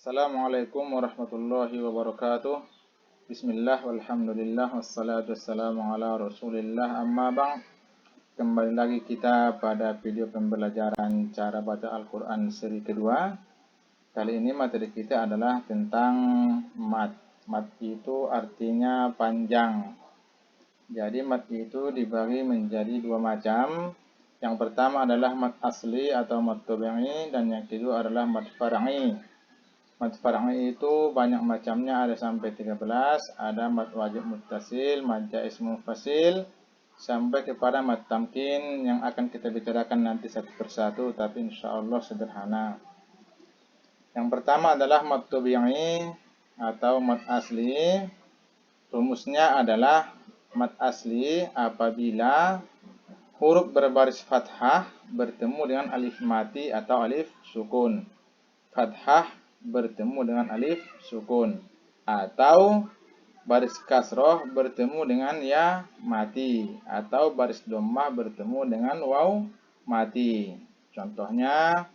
Assalamualaikum warahmatullahi wabarakatuh. Bismillah, walhamdulillah, wassalatu wassalamu ala rasulillah, amma ba'd. Kembali lagi kita pada video pembelajaran cara baca Al-Quran seri kedua. Kali ini materi kita adalah tentang mad. Mad itu artinya panjang. Jadi mad itu dibagi menjadi dua macam. Yang pertama adalah mad asli atau mad tabi'i, dan yang kedua adalah mad far'i. Mad far'i itu banyak macamnya, ada sampai 13. Ada mad wajib muttasil, mad jaiz munfasil, sampai kepada mad tamkin yang akan kita bicarakan nanti satu persatu, tapi insyaallah sederhana. Yang pertama adalah mad tabi'i atau mad asli. Rumusnya adalah mad asli apabila huruf berbaris fathah bertemu dengan alif mati atau alif sukun. Fathah bertemu dengan alif sukun, atau baris kasroh bertemu dengan ya mati, atau baris dhammah bertemu dengan waw mati. Contohnya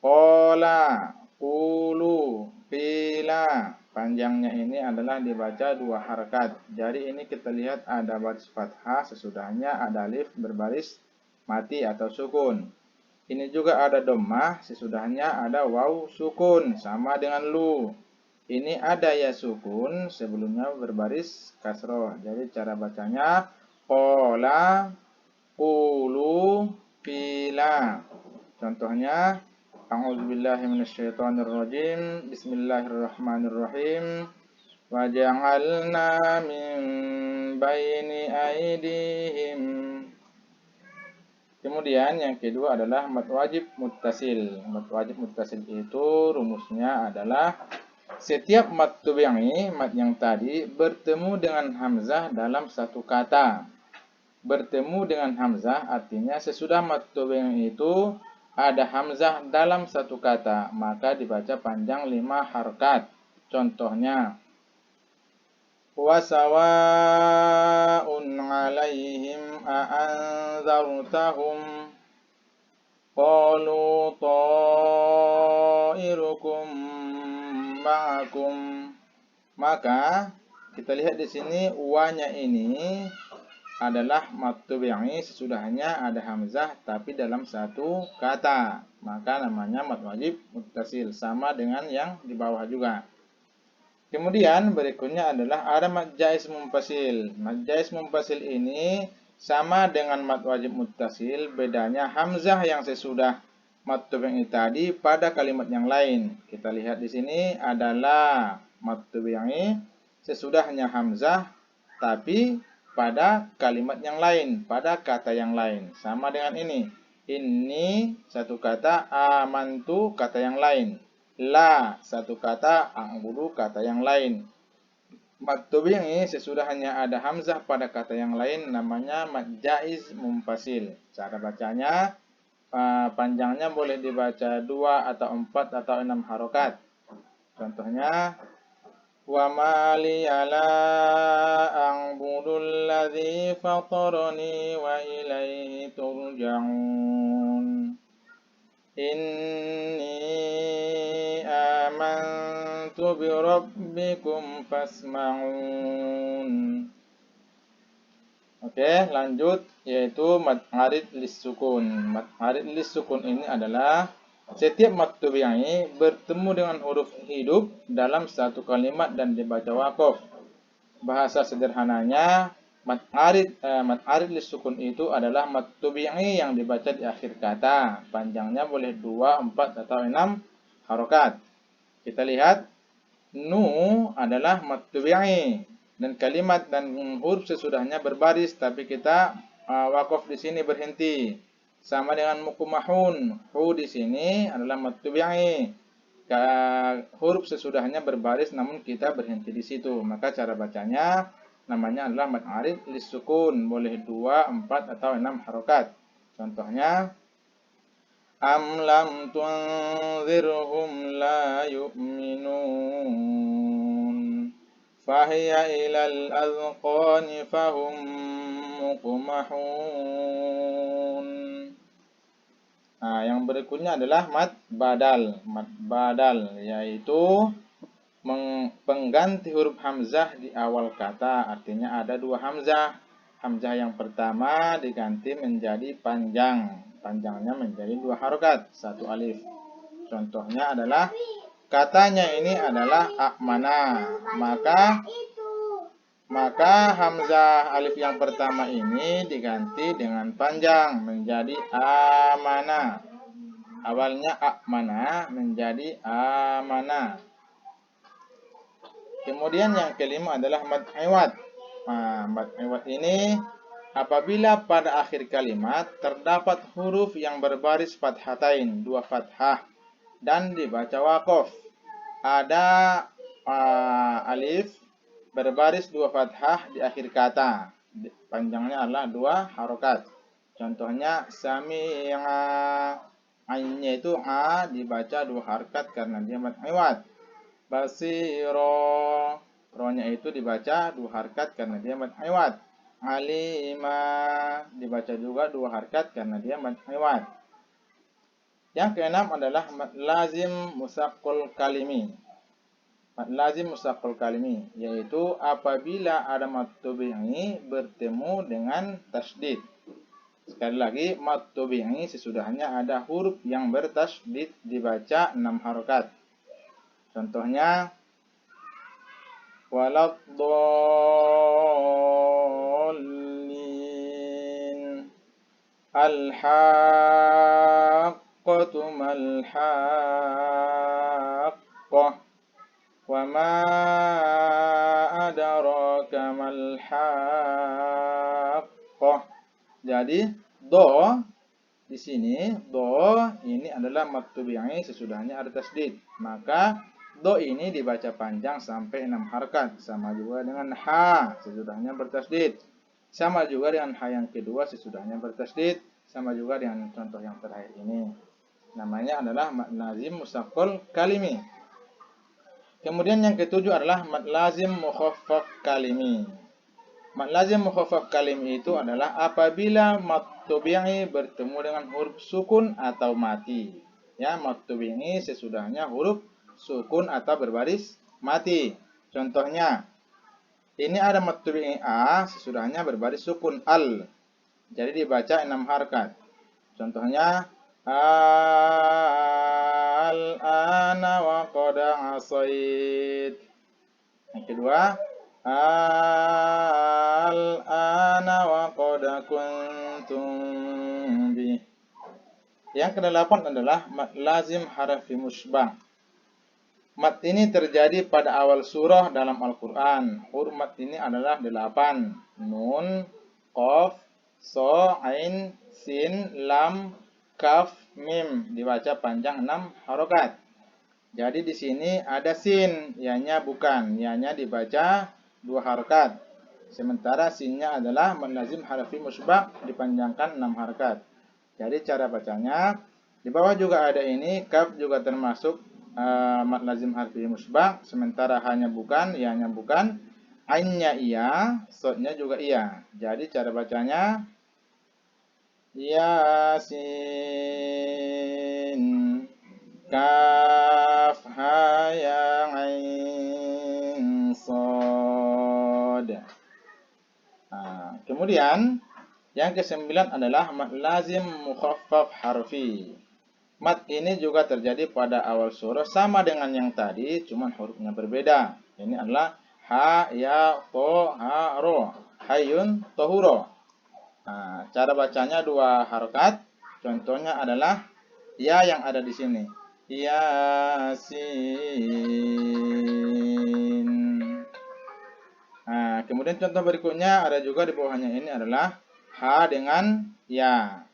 qala, qulu, qila. Panjangnya ini adalah dibaca dua harakat. Jadi ini kita lihat ada baris fathah, sesudahnya ada alif berbaris mati atau sukun. Ini juga ada dhammah, sesudahnya ada waw sukun, sama dengan lu. Ini ada ya sukun, sebelumnya berbaris kasroh. Jadi cara bacanya qala, qulu, qila. Contohnya a'udzubillahi minasyaitonirrajim. Bismillahirrahmanirrahim. Wa ja'alna min baini aydihim. Kemudian yang kedua adalah mad wajib muttasil. Mad wajib muttasil itu rumusnya adalah setiap mad tabi'i, mad yang tadi, bertemu dengan hamzah dalam satu kata. Bertemu dengan hamzah artinya sesudah mad tabi'i itu ada hamzah dalam satu kata, maka dibaca panjang 5 harakat. Contohnya wasawa'un 'alaihim a'anzartahum qalu ta'irukum ma'akum. Maka kita lihat di sini wa-nya ini adalah mad tabi'i, sesudahnya ada hamzah tapi dalam satu kata, maka namanya mad wajib muttasil, sama dengan yang di bawah juga. Kemudian berikutnya adalah ada mad jaiz munfasil. Mad jaiz munfasil ini sama dengan mad wajib muttasil, bedanya hamzah yang sesudah mad tabi'i tadi pada kalimat yang lain. Kita lihat di sini adalah mad tabi'i, sesudahnya hamzah tapi pada kalimat yang lain, pada kata yang lain. Sama dengan ini. Ini satu kata, amantu kata yang lain. La satu kata, a'budu kata yang lain. Mad tabi'i sesudahnya ada hamzah pada kata yang lain, namanya mad jaiz munfasil. Cara bacanya panjangnya boleh dibaca 2 atau 4 atau 6 harokat. Contohnya wa ma li ala a'budul ladzi fatarani wa ilaihi turja'un. Inni amantu bi rabbikum fasma'un. Oke, lanjut, yaitu mad arid lis sukun. Mad arid lis sukun ini adalah setiap mad tabi'i bertemu dengan huruf hidup dalam satu kalimat dan dibaca waqaf. Bahasa sederhananya, mad arid lis sukun itu adalah mad tabi'i yang dibaca di akhir kata. Panjangnya boleh 2, 4 atau 6 harokat. Kita lihat, nu adalah mad tabi'i dan kalimat dan huruf sesudahnya berbaris, tapi kita waqaf di sini berhenti. Sama dengan mukumahun, hu di sini adalah mad tabi'i. Huruf sesudahnya berbaris namun kita berhenti di situ. Maka cara bacanya namanya adalah mad arid lis sukun, boleh 2, 4 atau 6 harokat. Contohnya am lam tunzirhum la yu'minun fahiya ilal azqani fahum muqmahun. Nah, yang berikutnya adalah mad badal. Mad badal yaitu pengganti huruf hamzah di awal kata. Artinya ada dua hamzah. Hamzah yang pertama diganti menjadi panjang. Panjangnya menjadi dua harokat, satu alif. Contohnya adalah katanya ini adalah amana. Maka hamzah alif yang pertama ini diganti dengan panjang menjadi amana. Awalnya amana menjadi amana. Kemudian yang kelima adalah mad iwad. Nah, mad iwad ini apabila pada akhir kalimat terdapat huruf yang berbaris fathatain, dua fathah, dan dibaca waqaf. Ada alif berbaris dua fathah di akhir kata. Panjangnya adalah dua harokat. Contohnya sami'a. Ainnya itu a dibaca dua harokat karena dia mad iwad. Basiro. Ro-nya itu dibaca dua harokat karena dia mad iwad. Alima dibaca juga dua harokat karena dia mad iwad. Yang keenam adalah mad lazim musaqqal kalimi. Mad lazim musaqqal kalimi yaitu apabila ada mad tabi'i bertemu dengan tasydid. Sekali lagi, mad tabi'i sesudahnya ada huruf yang bertasydid dibaca 6 harokat. Contohnya waladdallin, al-haqqatu mal-haqqah, wa ma adraka mal-haqqah. Jadi do di sini, do ini adalah mad tabi'i sesudahnya ada tasydid. Maka do ini dibaca panjang sampai 6 harokat. Sama juga dengan ha sesudahnya bertasydid. Sama juga dengan ha yang kedua sesudahnya bertasydid. Sama juga dengan contoh yang terakhir ini. Namanya adalah mad lazim musaqqal kalimi. Kemudian yang ketujuh adalah mad lazim mukhaffaf kalimi. Mad lazim mukhaffaf kalimi itu adalah apabila mad tabi'i bertemu dengan huruf sukun atau mati. Ya, mad tabi'i sesudahnya huruf sukun atau berbaris mati. Contohnya, ini ada mad tabi'i a sesudahnya berbaris sukun al. Jadi dibaca 6 harokat. Contohnya al-ana wa qad asait. Yang kedua, al-ana wa qad kuntum bi. Yang kedelapan adalah mad lazim harfi musybah. Mad ini terjadi pada awal surah dalam Al-Quran. Huruf mad ini adalah 8. Nun, qaf, so, ain, sin, lam, kaf, mim. Dibaca panjang 6 harokat. Jadi di sini ada sin, ianya bukan. Ianya dibaca 2 harokat. Sementara sinnya adalah mad lazim harfi musybah dipanjangkan 6 harokat. Jadi cara bacanya, di bawah juga ada ini, kaf juga termasuk mad lazim harfi musybah, sementara hanya bukan, ianya bukan, ainnya iya, sodnya juga iya. Jadi cara bacanya yasin, kaf ha ya ain sod. Kemudian yang ke-9 adalah mad lazim mukhaffaf harfi. Mad ini juga terjadi pada awal surah sama dengan yang tadi, cuman hurufnya berbeda. Ini adalah ha, ya, to, ha, ro. Hayun, tohuro. Nah, cara bacanya 2 harokat. Contohnya adalah ya yang ada di sini. Yasin. Nah, kemudian contoh berikutnya ada juga di bawahnya ini adalah ha dengan ya.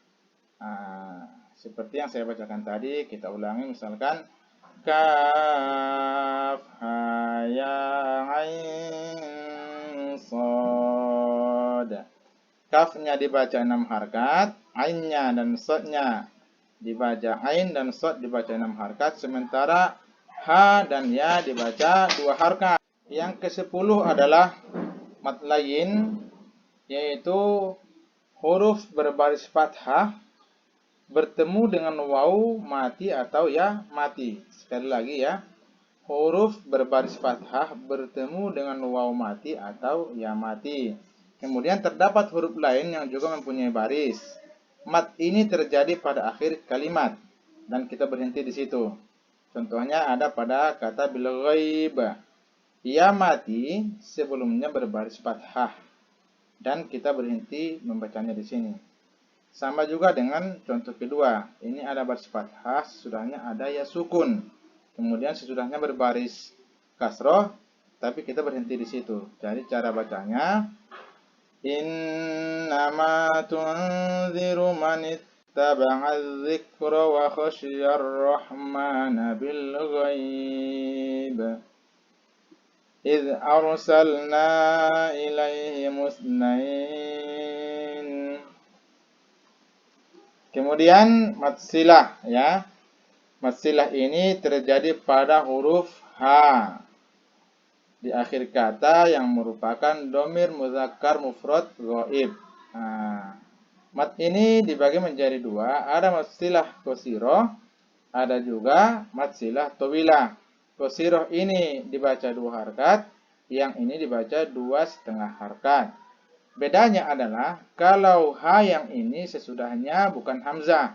Seperti yang saya bacakan tadi, kita ulangi misalkan kaf ha ya ain sod. Kafnya dibaca 6 harokat, ainnya dan sodnya dibaca ain dan sod dibaca 6 harokat, sementara ha dan ya dibaca 2 harokat. Yang ke-10 adalah mad lain, yaitu huruf berbaris fathah bertemu dengan waw mati atau ya mati. Sekali lagi ya, huruf berbaris fathah bertemu dengan waw mati atau ya mati. Kemudian terdapat huruf lain yang juga mempunyai baris. Mat ini terjadi pada akhir kalimat dan kita berhenti di situ. Contohnya ada pada kata bil ghaib. Ya mati sebelumnya berbaris fathah dan kita berhenti membacanya di sini. Sama juga dengan contoh kedua. Ini ada baris fathah, sesudahnya ada ya sukun. Kemudian sesudahnya berbaris kasroh, tapi kita berhenti di situ. Jadi cara bacanya, innama tunziru man ittaba'a dzikra wa khasyiyar rahmana bil ghaib. Idh arsalna ilaihi musnain. Kemudian mad silah ya. Mad silah ini terjadi pada huruf H di akhir kata yang merupakan dhamir muzakkar mufrad ghaib. Nah, mad ini dibagi menjadi dua, ada mad silah qasirah, ada juga mad silah tawilah. Qasirah ini dibaca 2 harakat, yang ini dibaca 2,5 harakat. Bedanya adalah kalau H yang ini sesudahnya bukan hamzah.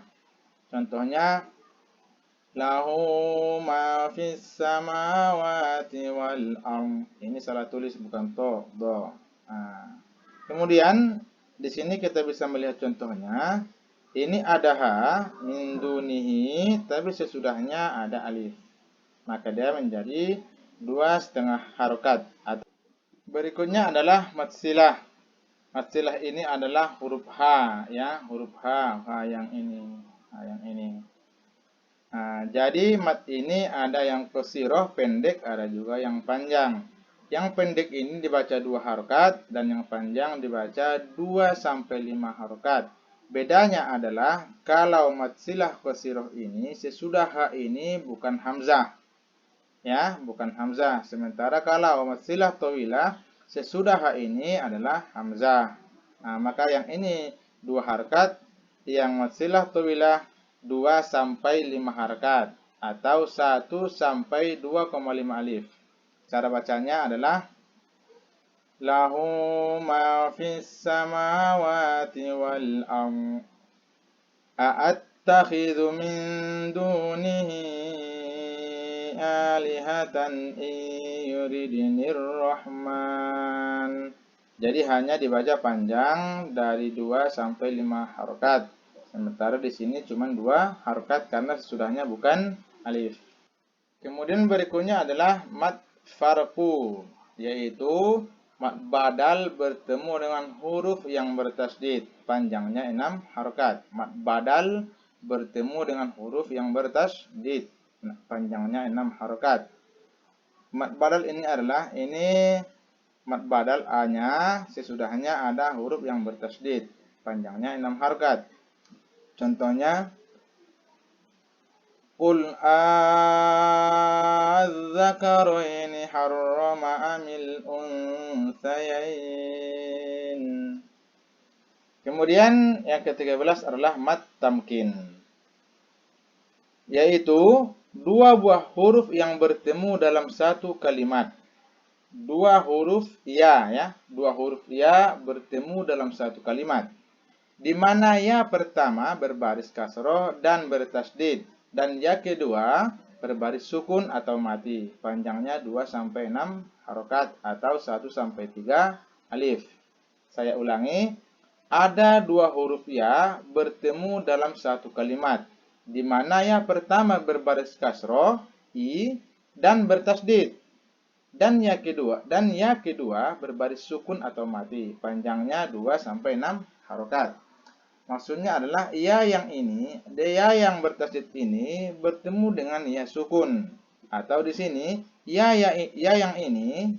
Contohnya, lahu ma fis samawati wal ardh. Ini salah tulis bukan to, do. Nah, kemudian di sini kita bisa melihat contohnya. Ini ada H min dunihi, tapi sesudahnya ada alif. Maka dia menjadi 2,5 harokat. Berikutnya adalah mad silah. Mad silah ini adalah huruf H ya, huruf H yang ini, yang ini. Nah, jadi mad ini ada yang qasirah pendek, ada juga yang panjang. Yang pendek ini dibaca 2 harokat dan yang panjang dibaca 2 sampai 5 harokat. Bedanya adalah kalau mad silah qasirah ini sesudah H ini bukan hamzah. Ya, bukan hamzah. Sementara kalau mad silah tawilah sesudah H ini adalah hamzah. Nah, maka yang ini 2 harakat, yang mad silah tawilah 2 sampai 5 harakat atau 1 sampai 2,5 alif. Cara bacanya adalah lahu ma fis samawati wal ardh a'attakhidhu min dunihi alihatan yuridinir rahman. Jadi hanya dibaca panjang dari 2 sampai 5 harokat. Sementara di sini cuma 2 harokat karena sesudahnya bukan alif. Kemudian berikutnya adalah mad farqu, yaitu mad badal bertemu dengan huruf yang bertasdid, panjangnya 6 harokat. Mad badal bertemu dengan huruf yang bertasdid, panjangnya 6 harokat. Mad badal ini adalah mad badal A-nya sesudahnya ada huruf yang bertasdid, panjangnya 6 harokat. Contohnya, qul a'adzakaraini harrama amil unthayain. Kemudian yang ke-13 adalah mad tamkin, yaitu 2 buah huruf yang bertemu dalam satu kalimat. 2 huruf ya, 2 huruf ya bertemu dalam satu kalimat, di mana ya pertama berbaris kasroh dan bertasdid, dan ya kedua berbaris sukun atau mati, panjangnya 2 sampai 6 harokat atau 1 sampai 3 alif. Saya ulangi, ada 2 huruf ya bertemu dalam satu kalimat, di mana ya pertama berbaris kasroh i dan bertasdid, dan ya kedua berbaris sukun atau mati, panjangnya 2 sampai 6 harokat. Maksudnya adalah ya yang ini, ya yang bertasdid ini bertemu dengan ya sukun, atau di sini ya yang ini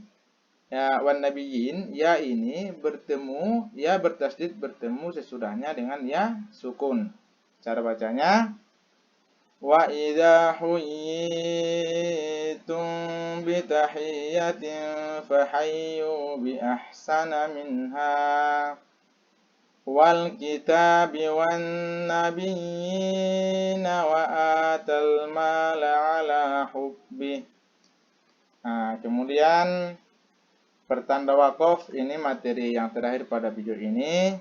ya wan nabiyyin, ya ini bertemu ya bertasdid bertemu sesudahnya dengan ya sukun. Cara bacanya, wa idza huyitum bi tahiyyatin fahayyu bi ahsana minha wal kitabi wan nabiyina wa atal mala ala hubbi. Nah, kemudian pertanda wakaf ini materi yang terakhir pada video ini.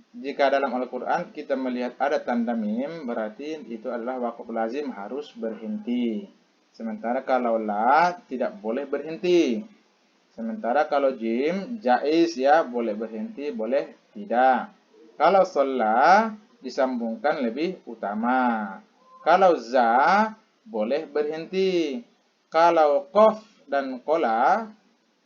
Jika dalam Al-Quran kita melihat ada tanda mim, berarti itu adalah wakaf lazim, harus berhenti. Sementara kalau la, tidak boleh berhenti. Sementara kalau jim, jaiz ya, boleh berhenti, boleh tidak. Kalau sholla, disambungkan lebih utama. Kalau za, boleh berhenti. Kalau qaf dan qola,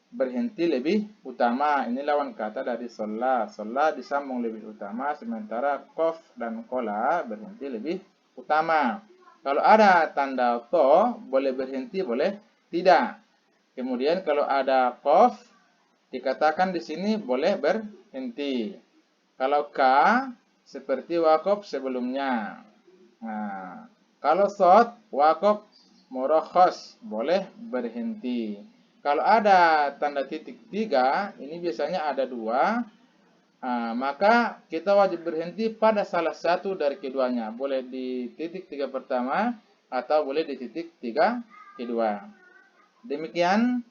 berhenti lebih utama. Ini lawan kata dari sholla. Sholla disambung lebih utama, sementara qaf dan qola berhenti lebih utama. Kalau ada tanda to, boleh berhenti, boleh tidak. Kemudian kalau ada qaf, dikatakan di sini boleh berhenti. Kalau ka, seperti wakaf sebelumnya. Nah, kalau shad, wakaf murakhas, boleh berhenti. Kalau ada tanda titik 3, ini biasanya ada 2, maka kita wajib berhenti pada salah satu dari keduanya. Boleh di titik 3 pertama, atau boleh di titik 3 kedua. Demikian.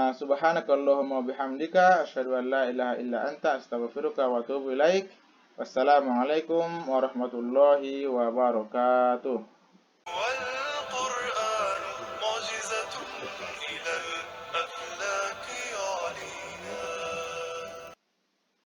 Subhanakallahumma bihamdika asyhadu an la ilaha illa anta astaghfiruka wa atubu ilaik. Wassalamualaikum warahmatullahi wabarakatuh.